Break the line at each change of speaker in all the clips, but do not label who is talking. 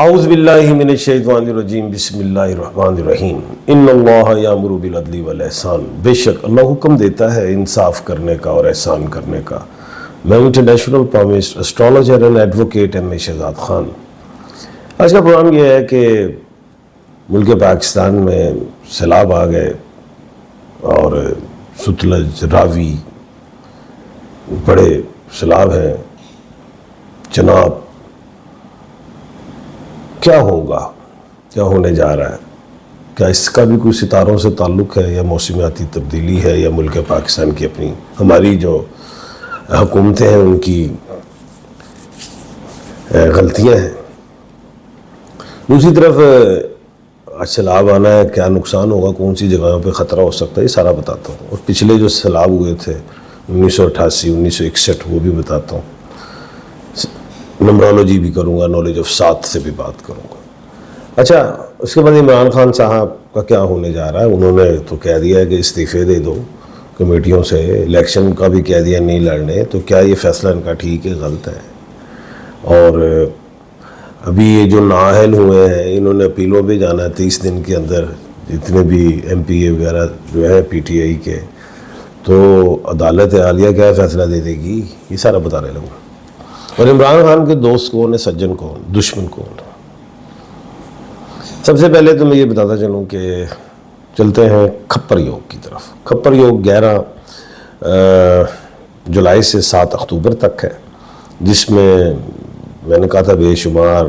اعوذ باللہ من الشیطان الرجیم بسم اللہ الرحمن الرحیم ان اللہ یامر بالعدل والاحسان. بے شک اللہ حکم دیتا ہے انصاف کرنے کا اور احسان کرنے کا. میں international promised astrologer and advocate M A Shahzad Khan. آج کا پروگرام یہ ہے کہ ملک پاکستان میں سیلاب آ گئے اور ستلج راوی بڑے سیلاب ہیں. جناب کیا ہوگا، کیا ہونے جا رہا ہے؟ کیا اس کا بھی کوئی ستاروں سے تعلق ہے یا موسمیاتی تبدیلی ہے یا ملک پاکستان کی اپنی ہماری جو حکومتیں ہیں ان کی غلطیاں ہیں؟ دوسری طرف آج سیلاب آنا ہے، کیا نقصان ہوگا، کون سی جگہوں پہ خطرہ ہو سکتا ہے، یہ سارا بتاتا ہوں. اور پچھلے جو سیلاب ہوئے تھے 1988 1961 وہ بھی بتاتا ہوں. نمبرولوجی بھی کروں گا، نالج آف سات سے بھی بات کروں گا. اچھا، اس کے بعد عمران خان صاحب کا کیا ہونے جا رہا ہے؟ انہوں نے تو کہہ دیا ہے کہ استعفے دے دو کمیٹیوں سے، الیکشن کا بھی کہہ دیا نہیں لڑنے. تو کیا یہ فیصلہ ان کا ٹھیک ہے غلط ہے؟ اور ابھی یہ جو نااہل ہوئے ہیں انہوں نے اپیلوں پہ جانا ہے 30 دن کے اندر، جتنے بھی ایم پی اے وغیرہ جو ہے پی ٹی آئی کے. تو عدالت عالیہ کیا فیصلہ دے دے گی، یہ سارا بتانے لگوں. اور عمران خان کے دوست کون ہے، سجن کون، دشمن کون؟ سب سے پہلے تو میں یہ بتاتا چلوں کہ چلتے ہیں کھپر یوگ کی طرف. کھپر یوگ 11 جولائی سے 7 اکتوبر تک ہے، جس میں نے کہا تھا بے شمار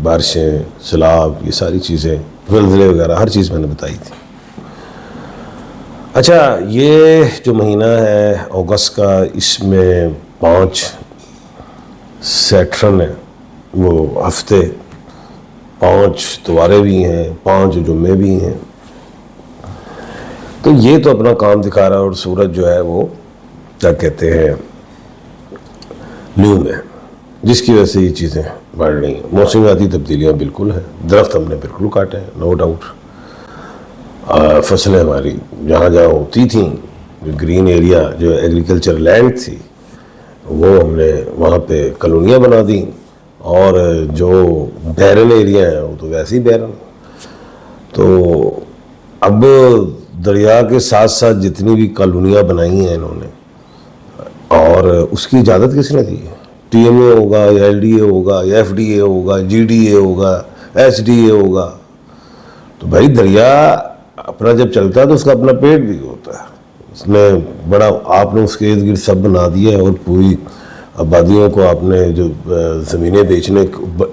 بارشیں، سیلاب، یہ ساری چیزیں، زلزلے وغیرہ ہر چیز میں نے بتائی تھی. اچھا، یہ جو مہینہ ہے اگست کا، اس میں 5 سیٹرن ہیں، وہ ہفتے، 5 اتوارے بھی ہیں، 5 جمعے بھی ہیں. تو یہ تو اپنا کام دکھا رہا ہے. اور سورج جو ہے وہ کیا کہتے ہیں نیو میں، جس کی وجہ سے یہ چیزیں بڑھ رہی ہیں. موسمیاتی تبدیلیاں بالکل ہیں، درخت ہم نے بالکل کاٹے ہیں، نو ڈاؤٹ. فصلیں ہماری جہاں جہاں ہوتی تھیں، گرین ایریا جو ایگریکلچر لینڈ تھی، وہ ہم نے وہاں پہ کالونیاں بنا دیں. اور جو بیرن ایریا ہیں وہ تو ویسے ہی بیرن. تو اب دریا کے ساتھ ساتھ جتنی بھی کالونیاں بنائی ہیں انہوں نے، اور اس کی اجازت کس نے دی ہے؟ ٹی ایم اے ہوگا یا ایل ڈی اے ہوگا یا ایف ڈی اے ہوگا، جی ڈی اے ہوگا، ایس ڈی اے ہوگا. تو بھائی دریا اپنا جب چلتا ہے تو اس کا اپنا پیٹ بھی ہوتا ہے. اس نے بڑا، آپ نے اس کے ارد گرد سب بنا دیا ہے، اور پوری آبادیوں کو آپ نے جو زمینیں بیچنے،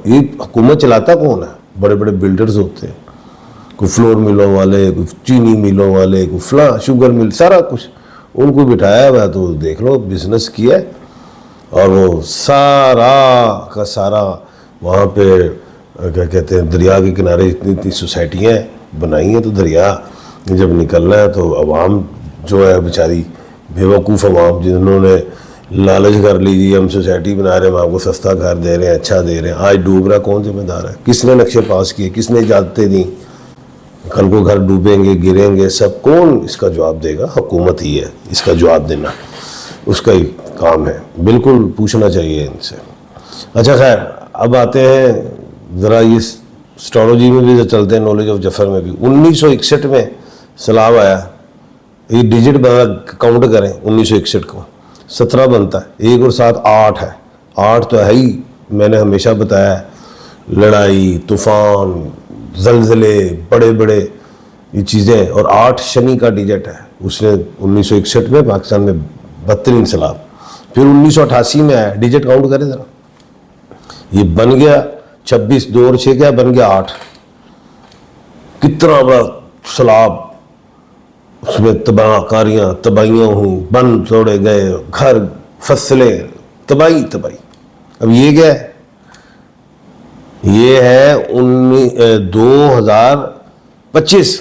یہ حکومت چلاتا کون ہے؟ بڑے بڑے بلڈرز ہوتے ہیں، کوئی فلور ملوں والے، کوئی چینی ملوں والے، کوئی فلاں شوگر مل، سارا کچھ ان کو بٹھایا ہوا ہے. تو دیکھ لو بزنس کیا ہے. اور وہ سارا کا سارا وہاں پہ کیا کہتے ہیں دریا کے کنارے اتنی سوسائٹیاں بنائی ہیں. تو دریا جب نکلنا ہے تو عوام جو ہے بیچاری بیوقوف عوام، جنہوں نے لالچ کر لیجیے ہم سوسائٹی بنا رہے ہیں، ہم آپ کو سستا گھر دے رہے ہیں، اچھا دے رہے ہیں. آج ڈوب رہا، کون ذمہ دار ہے؟ کس نے نقشے پاس کیے؟ کس نے اجازتیں دیں؟ کل کو گھر ڈوبیں گے، گریں گے سب، کون اس کا جواب دے گا؟ حکومت ہی ہے اس کا جواب دینا، اس کا ہی کام ہے. بالکل پوچھنا چاہیے ان سے. اچھا خیر، اب آتے ہیں ذرا یہ اسٹرالوجی میں بھی چلتے ہیں، نالج آف جفر میں بھی. 1961 میں سیلاب آیا. یہ ڈیجٹ بنا کاؤنٹ کریں، 1961 کو 17 بنتا ہے، 1 اور 7 8 ہے. 8 تو ہے ہی، میں نے ہمیشہ بتایا ہے، لڑائی، طوفان، زلزلے، بڑے بڑے یہ چیزیں. اور 8 شنی کا ڈیجٹ ہے. اس نے 1961 میں پاکستان میں 32 سیلاب. پھر 1988 میں آیا، ڈیجٹ کاؤنٹ کریں ذرا، یہ بن گیا 26، 2 اور 6 کیا بن گیا 8. کتنا بڑا سیلاب، اس میں تباہ کاریاں، تباہیاں ہوئیں، بند توڑے گئے، گھر، فصلیں، تباہی. اب یہ کیا ہے؟ یہ ہے 2025.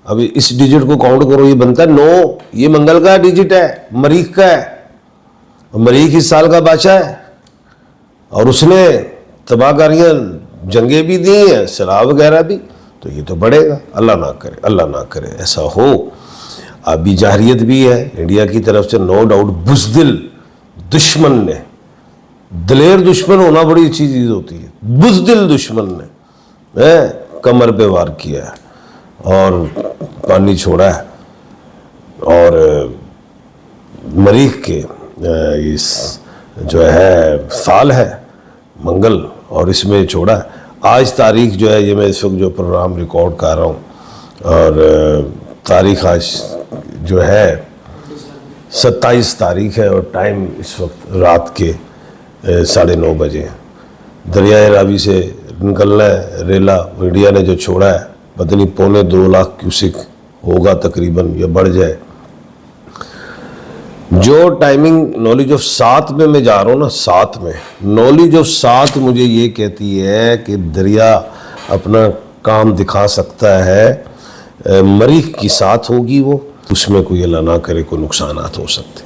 اب اس ڈیجٹ کو کاؤنٹ کرو، یہ بنتا ہے 9. یہ منگل کا ڈیجٹ ہے، مریخ کا ہے. مریخ اس سال کا بادشاہ ہے، اور اس نے تباہ کاریاں، جنگیں بھی دی ہیں، سیلاب وغیرہ بھی. تو یہ تو بڑھے گا. اللہ نہ کرے، اللہ نہ کرے ایسا ہو. ابھی جاہریت بھی ہے انڈیا کی طرف سے، نو ڈاؤٹ. بزدل دشمن نے دلیر دشمن ہونا بڑی اچھی چیز ہوتی ہے. بزدل دشمن نے کمر پہ وار کیا ہے اور پانی چھوڑا ہے اور مریخ کے اس جو ہے سال ہے منگل اور اس میں چھوڑا ہے. آج تاریخ جو ہے یہ میں اس وقت جو پروگرام ریکارڈ کر رہا ہوں اور تاریخ آج جو ہے 27 تاریخ ہے اور ٹائم اس وقت رات کے 9:30 بجے ہیں. دریائے راوی سے نکلنا ہے ریلا انڈیا نے جو چھوڑا ہے پتہ نہیں 2.25 لاکھ کیوسک ہوگا تقریباً یا بڑھ جائے. جو ٹائمنگ نالج آف سات میں جا رہا ہوں نا، سات میں نالج آف سات مجھے یہ کہتی ہے کہ دریا اپنا کام دکھا سکتا ہے، مریخ کی ساتھ ہوگی وہ، اس میں کوئی اللہ نہ کرے کوئی نقصانات ہو سکتے.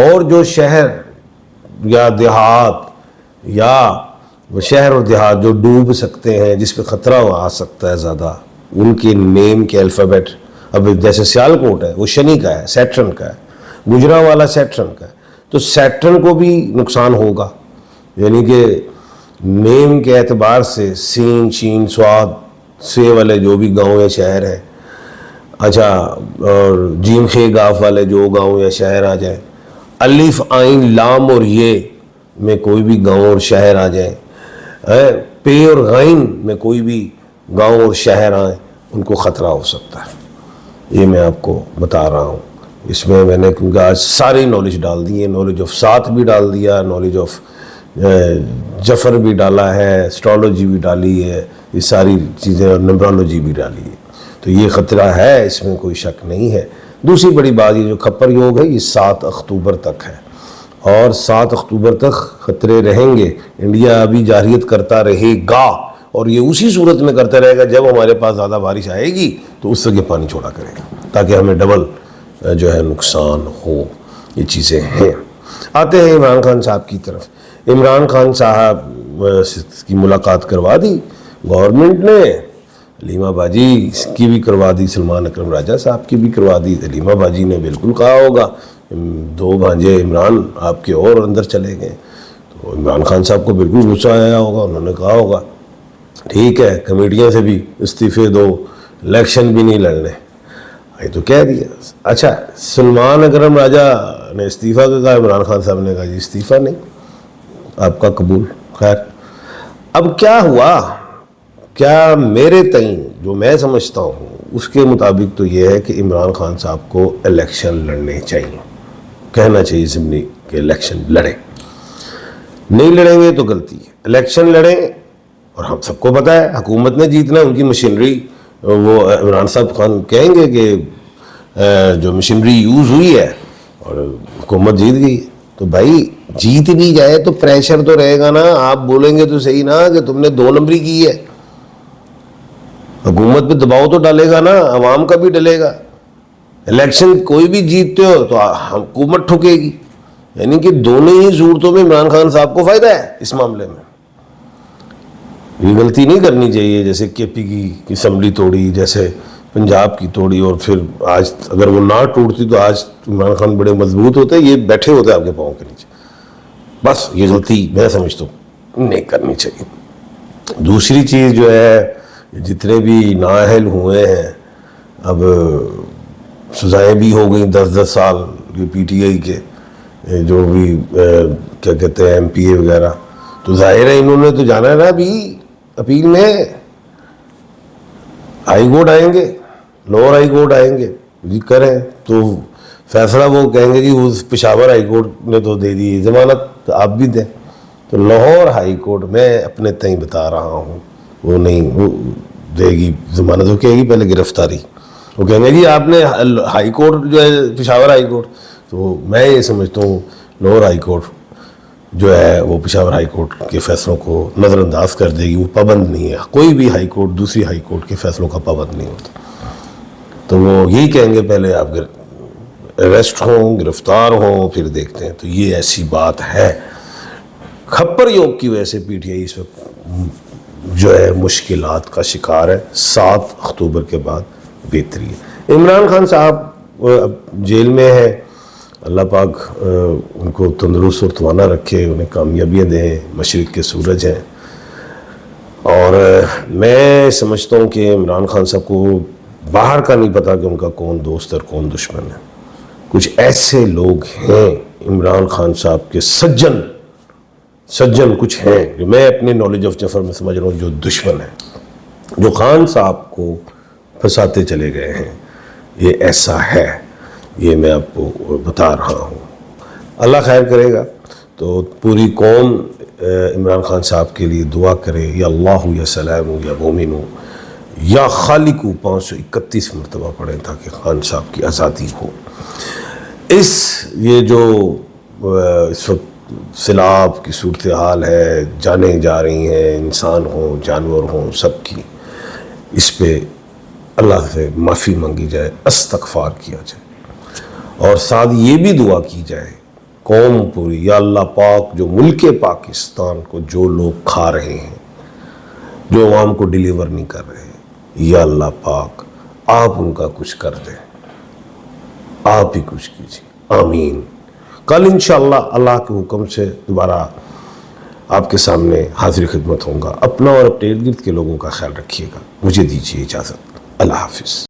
اور جو شہر یا دیہات یا شہر اور دیہات جو ڈوب سکتے ہیں جس پہ خطرہ آ سکتا ہے زیادہ، ان کے نیم کے الفابیٹ، اب جیسے سیالکوٹ ہے وہ شنی کا ہے، سیٹرن کا ہے، گجرانوالا سیٹرن کا ہے، تو سیٹرن کو بھی نقصان ہوگا. یعنی کہ نیم کے اعتبار سے سین شین سواد سے والے جو بھی گاؤں یا شہر ہیں، اچھا، اور جیم خے گاف والے جو گاؤں یا شہر آ جائیں، الف عین لام اور یہ میں کوئی بھی گاؤں اور شہر آ جائیں، پے اور غین میں کوئی بھی گاؤں اور شہر آئیں، ان کو خطرہ ہو سکتا ہے. یہ میں آپ کو بتا رہا ہوں. اس میں میں نے کیونکہ آج ساری نالج ڈال دی ہے، نالج آف سات بھی ڈال دیا، نالج آف جفر بھی ڈالا ہے، اسٹرالوجی بھی ڈالی ہے، یہ ساری چیزیں، اور نمبرالوجی بھی ڈالی ہے. تو یہ خطرہ ہے، اس میں کوئی شک نہیں ہے. دوسری بڑی بات یہ جو کھپر یوگ ہے یہ 7 اکتوبر تک ہے اور 7 اکتوبر تک خطرے رہیں گے. انڈیا ابھی جارحیت کرتا رہے گا اور یہ اسی صورت میں کرتا رہے گا جب ہمارے پاس زیادہ بارش آئے گی تو اس سے یہ پانی چھوڑا کرے گا تاکہ ہمیں ڈبل جو ہے نقصان ہو. یہ چیزیں ہیں. آتے ہیں عمران خان صاحب کی طرف. عمران خان صاحب کی ملاقات کروا دی گورنمنٹ نے، حلیمہ باجی کی بھی کروا دی، سلمان اکرم راجہ صاحب کی بھی کروا دی. حلیمہ باجی نے بالکل کہا ہوگا 2 بھانجے عمران آپ کے اور اندر چلے گئے، تو عمران خان صاحب کو بالکل غصہ آیا ہوگا. انہوں نے کہا ہوگا ٹھیک ہے کمیٹیاں سے بھی استعفے دو، الیکشن بھی نہیں لڑنے. یہ تو کہہ دیا. اچھا، سلمان اکرم راجہ نے استعفیٰ کا کہا، عمران خان صاحب نے کہا جی استعفیٰ نہیں، آپ کا قبول. خیر اب کیا ہوا؟ کیا میرے تئیں جو میں سمجھتا ہوں اس کے مطابق تو یہ ہے کہ عمران خان صاحب کو الیکشن لڑنے چاہیے، کہنا چاہیے اسمبلی کہ الیکشن لڑیں. نہیں لڑیں گے تو غلطی ہے. الیکشن لڑیں، اور ہم سب کو پتہ ہے حکومت نے جیتنا، ان کی مشینری، وہ عمران صاحب خان کہیں گے کہ جو مشینری یوز ہوئی ہے اور حکومت جیت گئی. تو بھائی جیت بھی جائے تو پریشر تو رہے گا نا. آپ بولیں گے تو صحیح نا کہ تم نے 2 نمبری کی ہے. حکومت پہ دباؤ تو ڈالے گا نا، عوام کا بھی ڈلے گا. الیکشن کوئی بھی جیتتے ہو تو حکومت ٹھکے گی. یعنی کہ دونوں ہی صورتوں میں عمران خان صاحب کو فائدہ ہے اس معاملے میں. یہ غلطی نہیں کرنی چاہیے جیسے کے پی کی اسمبلی توڑی، جیسے پنجاب کی توڑی، اور پھر آج اگر وہ نہ ٹوٹتی تو آج عمران خان بڑے مضبوط ہوتے، یہ بیٹھے ہوتے آپ کے پاؤں کے نیچے. بس یہ غلطی میں سمجھتا ہوں نہیں کرنی چاہیے. دوسری چیز جو ہے، جتنے بھی نااہل ہوئے ہیں اب سزائیں بھی ہو گئیں 10 سال یہ پی ٹی آئی کے جو بھی کیا کہتے ہیں ایم پی اے وغیرہ، تو ظاہر ہے انہوں نے تو جانا ہے نا ابھی اپیل میں. ہائی کورٹ آئیں گے، لوور ہائی کورٹ آئیں گے جی کریں تو فیصلہ وہ کہیں گے جی اس پشاور ہائی کورٹ نے تو دے دی ضمانت، آپ بھی دیں. تو لاہور ہائی کورٹ میں اپنے تئیں بتا رہا ہوں وہ نہیں وہ دے گی ضمانت. وہ کہے گی پہلے گرفتاری، وہ کہیں گے جی آپ نے ہائی کورٹ جو ہے پشاور ہائی کورٹ. تو میں یہ سمجھتا ہوں لاہور ہائی کورٹ جو ہے وہ پشاور ہائی کورٹ کے فیصلوں کو نظر انداز کر دے گی. وہ پابند نہیں ہے، کوئی بھی ہائی کورٹ دوسری ہائی کورٹ کے فیصلوں کا پابند نہیں ہوتا. تو وہ یہی کہیں گے پہلے آپ اریسٹ ہوں، گرفتار ہوں، پھر دیکھتے ہیں. تو یہ ایسی بات ہے. کھپر یوگ کی وجہ سے پی ٹی آئی اس وقت جو ہے مشکلات کا شکار ہے. 7 اکتوبر کے بعد بہتری ہے. عمران خان صاحب جیل میں ہے اللہ پاک ان کو تندرست اور توانا رکھے، انہیں کامیابیاں دیں، مشرق کے سورج ہیں۔ اور میں سمجھتا ہوں کہ عمران خان صاحب کو باہر کا نہیں پتا کہ ان کا کون دوست اور کون دشمن ہے۔ کچھ ایسے لوگ ہیں عمران خان صاحب کے سجن کچھ ہیں جو میں اپنے نالج آف جفر میں سمجھ رہا ہوں جو دشمن ہیں، جو خان صاحب کو پھنساتے چلے گئے ہیں۔ یہ ایسا ہے، یہ میں آپ کو بتا رہا ہوں۔ اللہ خیر کرے گا۔ تو پوری قوم عمران خان صاحب کے لیے دعا کرے، یا اللہ یا سلام یا مومن یا خالق 531 مرتبہ پڑھیں تاکہ خان صاحب کی آزادی ہو۔ یہ جو اس وقت سیلاب کی صورتحال ہے، جانیں جا رہی ہیں، انسان ہوں جانور ہوں سب کی، اس پہ اللہ سے معافی مانگی جائے، استغفار کیا جائے، اور ساتھ یہ بھی دعا کی جائے قوم پوری، یا اللہ پاک جو ملک پاکستان کو جو لوگ کھا رہے ہیں، جو عوام کو ڈیلیور نہیں کر رہے، یا اللہ پاک آپ ان کا کچھ کر دیں، آپ ہی کچھ کیجیے، آمین۔ کل انشاءاللہ اللہ کے حکم سے دوبارہ آپ کے سامنے حاضر خدمت ہوں گا۔ اپنا اور اپنے ارد گرد کے لوگوں کا خیال رکھیے گا۔ مجھے دیجیے اجازت، اللہ حافظ۔